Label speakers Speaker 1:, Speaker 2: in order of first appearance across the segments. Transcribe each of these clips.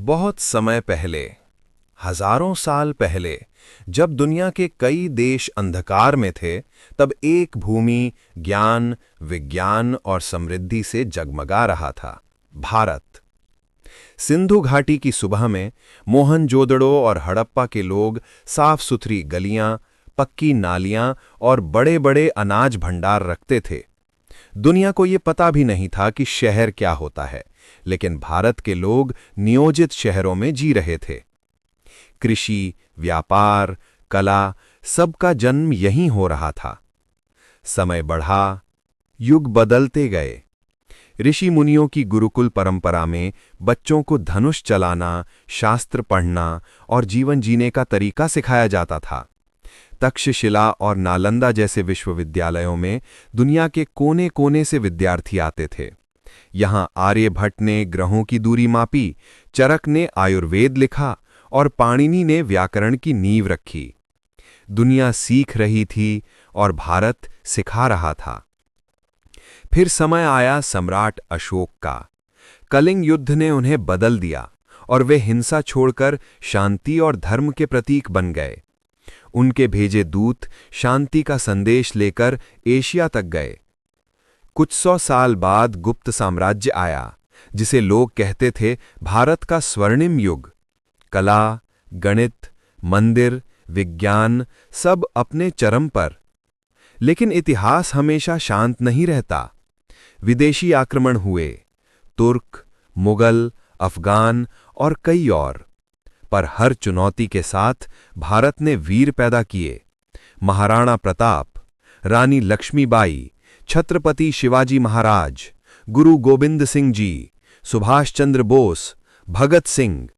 Speaker 1: बहुत समय पहले, हजारों साल पहले, जब दुनिया के कई देश अंधकार में थे, तब एक भूमि ज्ञान, विज्ञान और समृद्धि से जगमगा रहा था, भारत। सिंधु घाटी की सुबह में मोहनजोदड़ो और हड़प्पा के लोग साफ सुथरी गलियां, पक्की नालियां और बड़े-बड़े अनाज भंडार रखते थे। दुनिया को ये पता भी नहीं था कि शहर क्या होता है, लेकिन भारत के लोग नियोजित शहरों में जी रहे थे। कृषि, व्यापार, कला, सबका जन्म यहीं हो रहा था। समय बढ़ा, युग बदलते गए। ऋषि मुनियों की गुरुकुल परंपरा में बच्चों को धनुष चलाना, शास्त्र पढ़ना और जीवन जीने का तरीका सिखाया जाता था। तक्षशिला और नालंदा जैसे विश्वविद्यालयों में दुनिया के कोने-कोने से विद्यार्थी आते थे। यहाँ आर्यभट्ट ने ग्रहों की दूरी मापी, चरक ने आयुर्वेद लिखा और पाणिनि ने व्याकरण की नींव रखी। दुनिया सीख रही थी और भारत सिखा रहा था। फिर समय आया सम्राट अशोक का। कलिंग युद्ध ने उन्हें बदल दिया और वे हिंसा छोड़कर शांति और धर्म के प्रतीक बन गए। उनके भेजे दूत शांति का संदेश लेकर एशिया तक गए। कुछ 100 साल बाद गुप्त साम्राज्य आया, जिसे लोग कहते थे भारत का स्वर्णिम युग। कला, गणित, मंदिर, विज्ञान सब अपने चरम पर। लेकिन इतिहास हमेशा शांत नहीं रहता। विदेशी आक्रमण हुए, तुर्क, मुगल, अफगान और कई और। पर हर चुनौती के साथ भारत ने वीर पैदा किए। महाराणा प्रताप, रानी लक्ष्मीबाई, छत्रपति शिवाजी महाराज, गुरु गोविंद सिंह जी, सुभाष चंद्र बोस, भगत सिंह।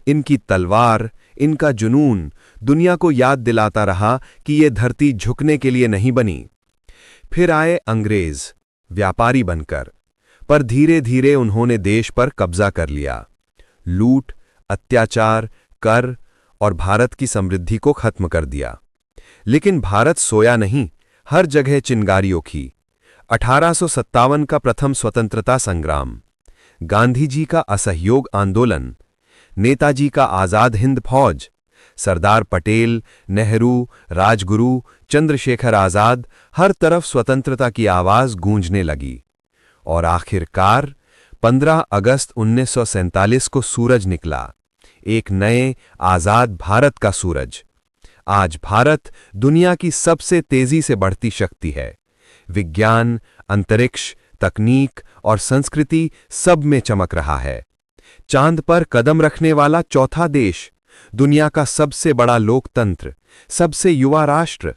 Speaker 1: इनकी तलवार, इनका जुनून दुनिया को याद दिलाता रहा कि ये धरती झुकने के लिए नहीं बनी। फिर आए अंग्रेज, व्यापारी बनकर, पर धीरे धीरे उन्होंने देश पर कब्जा कर लिया। लूट, अत्याचार, कर और भारत की समृद्धि को खत्म कर दिया। लेकिन भारत सोया नहीं, हर जगह चिंगारियों की। 1857 का प्रथम स्वतंत्रता संग्राम, गांधी जी का असहयोग आंदोलन, नेताजी का आजाद हिंद फौज, सरदार पटेल, नेहरू, राजगुरु, चंद्रशेखर आजाद, हर तरफ स्वतंत्रता की आवाज गूंजने लगी। और आखिरकार 15 अगस्त 1947 को सूरज निकला, एक नए आजाद भारत का सूरज। आज भारत दुनिया की सबसे तेजी से बढ़ती शक्ति है। विज्ञान, अंतरिक्ष, तकनीक और संस्कृति सब में चमक रहा है। चांद पर कदम रखने वाला चौथा देश, दुनिया का सबसे बड़ा लोकतंत्र, सबसे युवा राष्ट्र।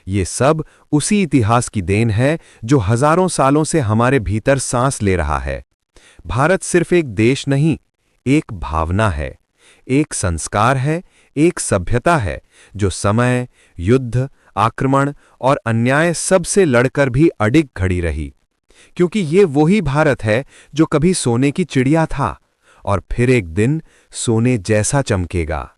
Speaker 1: ये सब उसी इतिहास की देन है जो हजारों सालों से हमारे भीतर सांस ले रहा है। भारत सिर्फ एक देश नहीं, एक भावना है, एक संस्कार है, एक सभ्यता है जो समय, युद्ध, आक्रमण और अन्याय सबसे लड़कर भी अडिग खड़ी रही। क्योंकि ये वही भारत है जो कभी सोने की चिड़िया था और फिर एक दिन सोने जैसा चमकेगा।